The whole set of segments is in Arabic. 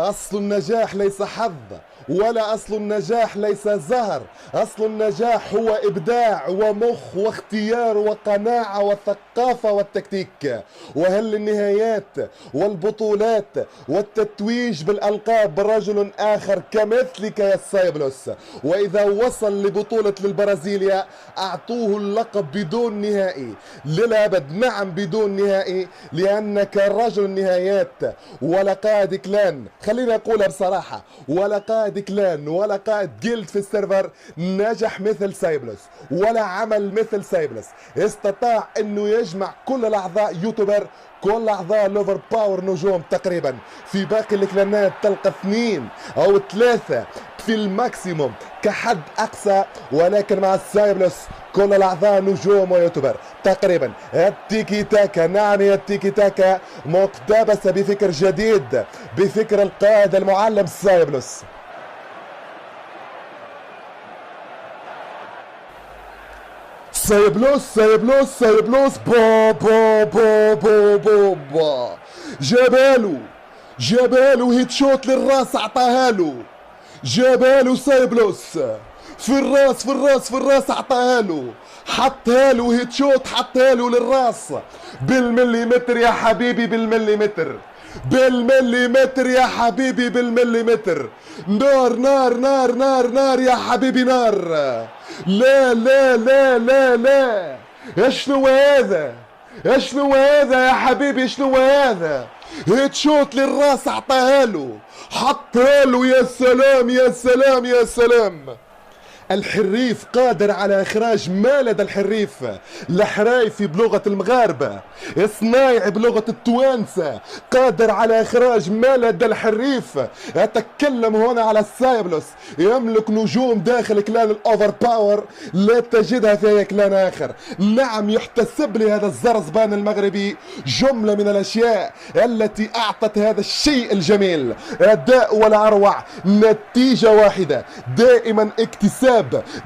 أصل النجاح ليس حظ، ولا أصل النجاح ليس زهر. أصل النجاح هو إبداع ومخ واختيار وقناعة وثقافة والتكتيك، وهل النهايات والبطولات والتتويج بالألقاب رجل آخر كمثلك يا سايبلوس. وإذا وصل لبطولة للبرازيليا أعطوه اللقب بدون نهائي للأبد. نعم بدون نهائي، لأنك رجل النهايات ولا قائد كلان. خليني أقولها بصراحة، ولا قائد كلان ولا قائد جلد في السيرفر نجح مثل سايبلوس، ولا عمل مثل سايبلوس. استطاع انه يجمع كل الاعضاء يوتيوبر، كل اعضاء لوفر باور نجوم تقريبا. في باقي الكلانات تلقى 2 أو 3 في الماكسيموم كحد اقصى، ولكن مع السايبلوس كل الاعضاء نجوم ويوتيوبر تقريبا. التيكي تاكا، نعم يا التيكي تاكا مقتبسه بفكر جديد، بفكر القائد المعلم سايبلوس. سايبلوس سايبلوس سايبلوس با با با با با با جابالو هيت شوت للراس عطاها له. جابالو سايبلوس في الراس في الراس في الراس عطاها له، حطها له هيت شوت، حطها له للراس بالمليمتر يا حبيبي، بالمليمتر بالمليمتر يا حبيبي، بالمليمتر. نار نار نار نار نار يا حبيبي نار. لا لا لا لا لا، شنو هذا؟ شنو هذا يا حبيبي؟ شنو هذا؟ هيت شوت للراس عطاها له، حطها له. يا سلام يا سلام يا سلام. الحريف قادر على إخراج ما لدى الحريف. الحرايفي بلغة المغاربة، صنايعي بلغة التوانسة، قادر على إخراج ما لدى الحريف. أتكلم هنا على السايبلوس، يملك نجوم داخل كلان الأوفر باور لا تجدها في أي كلان آخر. نعم يحتسب لهذا الزرزبان المغربي جملة من الأشياء التي أعطت هذا الشيء الجميل أداء ولا أروع، نتيجة واحدة، دائما اكتساب،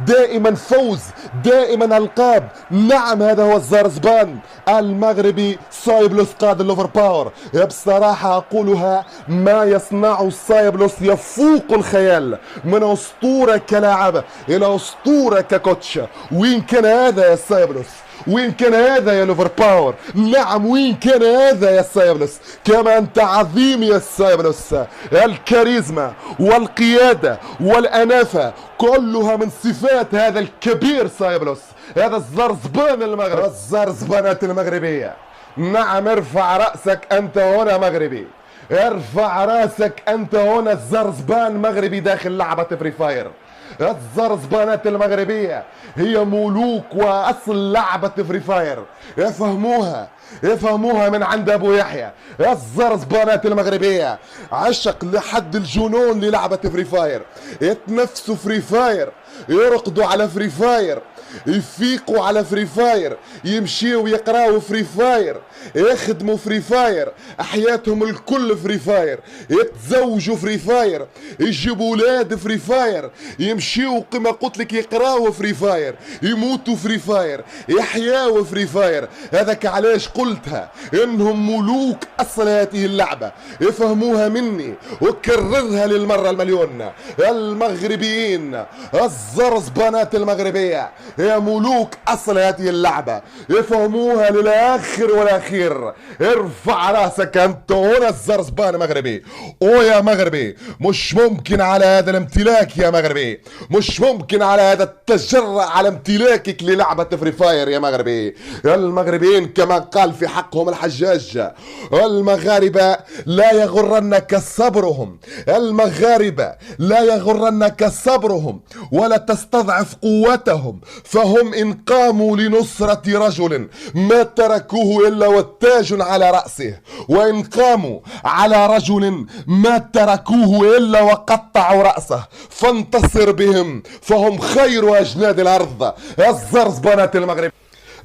دائما فوز، دائما القاب. نعم هذا هو الزرزبان المغربي سايبلوس قائد اللوفر باور. بصراحة أقولها، ما يصنعه سايبلوس يفوق الخيال، من أسطورة كلاعب إلى أسطورة ككوتش. وين كان هذا يا سايبلوس؟ وين كان هذا يا لوفر باور؟ نعم وين كان هذا يا سايبلوس؟ كما أنت عظيم يا سايبلوس. الكاريزما والقيادة والأنافة كلها من صفات هذا الكبير سايبلوس، هذا الزرزبان المغربي، الزرزبانات المغربية. نعم ارفع رأسك أنت هنا مغربي، ارفع رأسك أنت هنا الزرزبان مغربي داخل لعبة فري فاير. الزرزبانات المغربية هي ملوك وأصل لعبة فري فاير. يفهموها من عند أبو يحيى. الزرزبانات المغربية عشق لحد الجنون للعبة فري فاير، يتنفسوا فري فاير، يرقدوا على فري فاير، يفيقوا على فري فاير، يمشيوا يقراوا فري فاير، يخدموا فري فاير، حياتهم الكل فري فاير، يتزوجوا فري فاير، يجيبوا ولاد فري فاير، يمشيوا كما قلت لك يقراوا فري فاير، يموتوا فري فاير، يحياوا فري فاير. هذاك علاش قلتها انهم ملوك اصل هذه اللعبة. يفهموها مني وكررها للمرة المليون. المغربيين الزرزبانات المغربية يا ملوك اصل هذه اللعبة، يفهموها للاخر والاخير. ارفع راسك انت هنا الزرزبان مغربي. او يا مغربي، مش ممكن على هذا الامتلاك يا مغربي، مش ممكن على هذا التجرأ على امتلاكك للعبة فري فاير يا مغربي. المغربيين كما قال في حقهم الحجاج، المغاربة لا يغرنك صبرهم، المغاربة لا يغرنك صبرهم ولا تستضعف قوتهم، فهم إن قاموا لنصرة رجل ما تركوه إلا والتاج على رأسه، وإن قاموا على رجل ما تركوه إلا وقطعوا رأسه، فانتصر بهم فهم خير أجناد الأرض. الزرزبانات المغرب،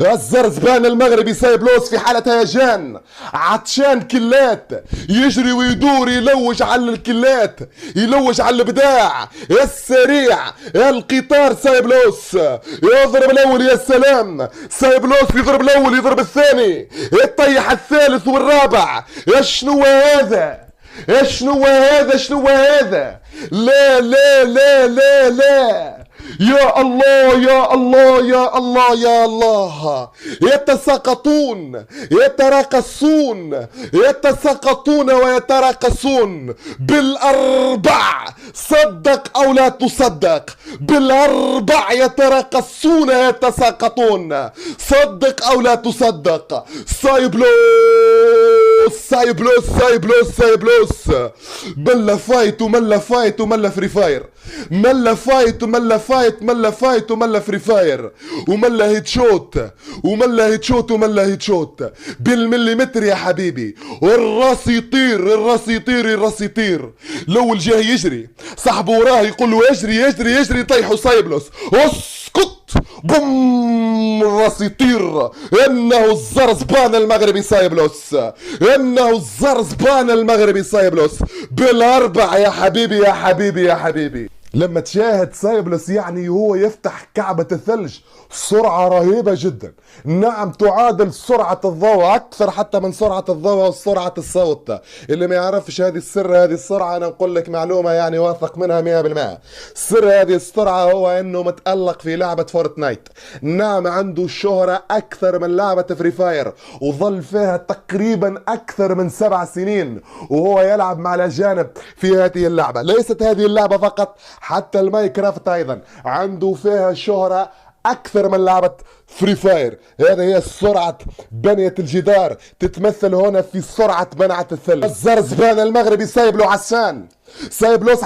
الزرزبان المغربي سايبلوس في حالة هيجان، عطشان كلات، يجري ويدور يلوج على الكلات، يلوج على الابداع السريع. القطار سايبلوس يضرب الاول، يا سلام، سايبلوس يضرب الاول، يضرب الثاني، يطيح الثالث والرابع. شنو هذا؟ شنو هذا؟ شنو هذا؟ لا لا لا لا لا، يا الله يا الله يا الله يا الله. يتساقطون يتراقصون يتساقطون ويتراقصون بالأربع، صدق أو لا تصدق، بالأربع يتراقصون يتساقطون، صدق أو لا تصدق. سايبلوس سايبلوس سايبلوس سايبلوس. ملا فايت وملا فايت وملا فري فاير، ملا فايت وملا فايت، ملا فايت وملا فري فاير، وملا هيد شوت وملا هيد شوت وملا هيد شوت بالمليمتر يا حبيبي. والراس يطير، الراس يطير، الراس يطير. الاول جاي يجري، صاحبه وراه يقول له يجري يجري يجري، طيحوا سايبلوس. اسكت، بوم، الراس يطير. انه الزرزبان المغربي سايبلوس، انه الزرزبان المغربي سايبلوس بالاربع يا حبيبي يا حبيبي يا حبيبي. لما تشاهد سايبلوس يعني هو يفتح كعبة الثلج، سرعة رهيبة جدا. نعم، تعادل سرعة الضوء، أكثر حتى من سرعة الضوء وسرعة الصوت. اللي ما يعرفش هذه السر، هذه السرعة أنا نقول لك معلومة يعني واثق منها 100%. سر هذه السرعة هو أنه متألق في لعبة فورتنايت. نعم، عنده شهرة أكثر من لعبة فري فاير، وظل فيها تقريبا أكثر من 7 سنين وهو يلعب مع الأجانب في هذه اللعبة. ليست هذه اللعبة فقط، حتى الماينكرافت أيضا عنده فيها شهرة أكثر من لعبة فري فاير. هذه هي سرعة بنية الجدار، تتمثل هنا في سرعة بنعة الثلج. الزرزبان المغربي سايبلو عشان سايبلوس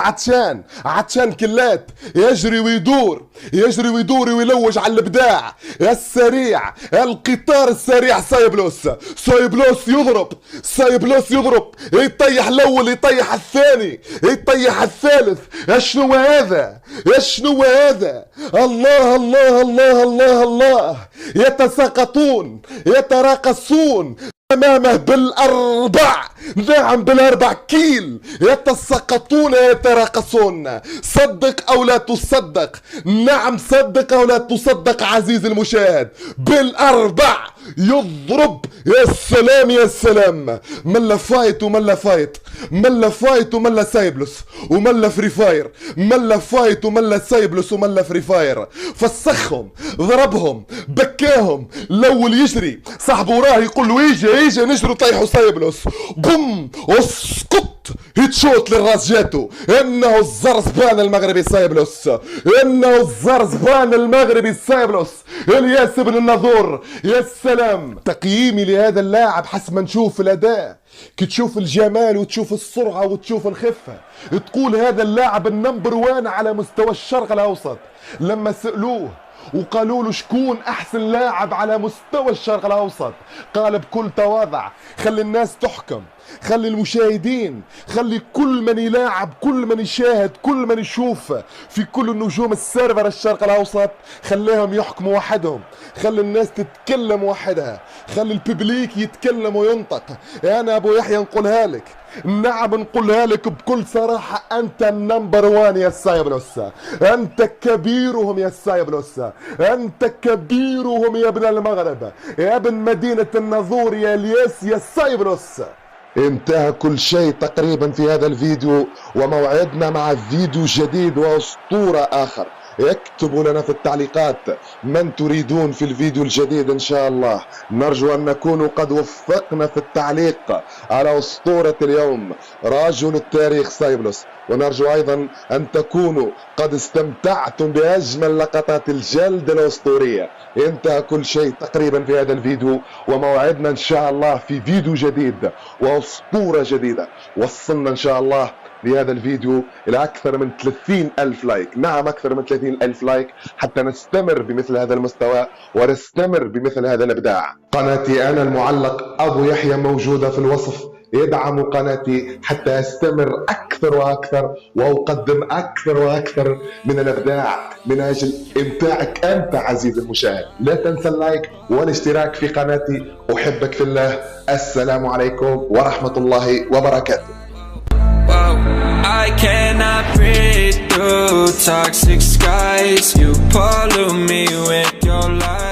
عطشان كلات، يجري ويدور يجري ويدور ويلوج على الابداع السريع، القطار السريع. سايبلوس يضرب، سايبلوس يضرب، يطيح الاول، يطيح الثاني، يطيح الثالث. شنو هذا؟ شنو هذا؟ الله الله الله الله الله. يتساقطون يتراقصون امامه بالاربع، نعم بالاربع كيل. يتساقطون يتراقصون، صدق او لا تصدق، نعم صدق او لا تصدق عزيزي المشاهد، بالاربع يضرب. يا سلام يا سلام. ملا فايت وملا فايت، ملا فايت وملا سايبلوس وملا فري فاير، ملا فايت وملا سايبلوس وملا فري فاير. فسخهم، ضربهم، بكاهم. الاول يجري، صاحبه وراه يقول له يجي نجري، طيحوا سايبلوس. بوم، اسقط، هيت شوت للراس جاتو. انه الزرزبان المغربي سايبلوس، انه الزرزبان المغربي سايبلوس، الياس بن الناظور. يا سلام. تقييمي لهذا اللاعب حسب ما نشوف الاداء، كي تشوف الجمال وتشوف السرعة وتشوف الخفة، تقول هذا اللاعب النمبر 1 على مستوى الشرق الاوسط. لما سألوه وقالوا له شكون احسن لاعب على مستوى الشرق الاوسط، قال بكل تواضع خلي الناس تحكم، خلي المشاهدين، خلي كل من يلاعب، كل من يشاهد، كل من يشوف في كل النجوم السيرفر الشرق الاوسط، خليهم يحكموا وحدهم، خلي الناس تتكلم وحدها، خلي الببليك يتكلم وينطق. انا ابو يحيى نقولها لك، نعم نقولها لك بكل صراحة، انت النمبر 1 يا سايبلوس، انت كبيرهم يا سايبلوس، انت كبيرهم يا ابن المغرب، يا ابن مدينة الناظور، يا الياس يا سايبلوس. انتهى كل شيء تقريبا في هذا الفيديو، وموعدنا مع فيديو جديد واسطورة اخر. اكتبوا لنا في التعليقات من تريدون في الفيديو الجديد ان شاء الله. نرجو ان نكون قد وفقنا في التعليق على اسطورة اليوم رجل التاريخ سايبلوس، ونرجو ايضا ان تكونوا قد استمتعتم باجمل لقطات الجلد الاسطورية. انتهى كل شيء تقريبا في هذا الفيديو، وموعدنا ان شاء الله في فيديو جديد واسطورة جديدة. وصلنا ان شاء الله بهذا الفيديو إلى أكثر من 30,000 لايك، نعم أكثر من 30,000 لايك، حتى نستمر بمثل هذا المستوى ونستمر بمثل هذا الإبداع. قناتي أنا المعلق أبو يحيى موجودة في الوصف، ادعموا قناتي حتى أستمر أكثر وأكثر وأقدم أكثر وأكثر من الإبداع من أجل إمتاعك أنت عزيزي المشاهد. لا تنسى اللايك والاشتراك في قناتي. أحبك في الله. السلام عليكم ورحمة الله وبركاته. I cannot breathe through toxic skies. You pollute me with your lies.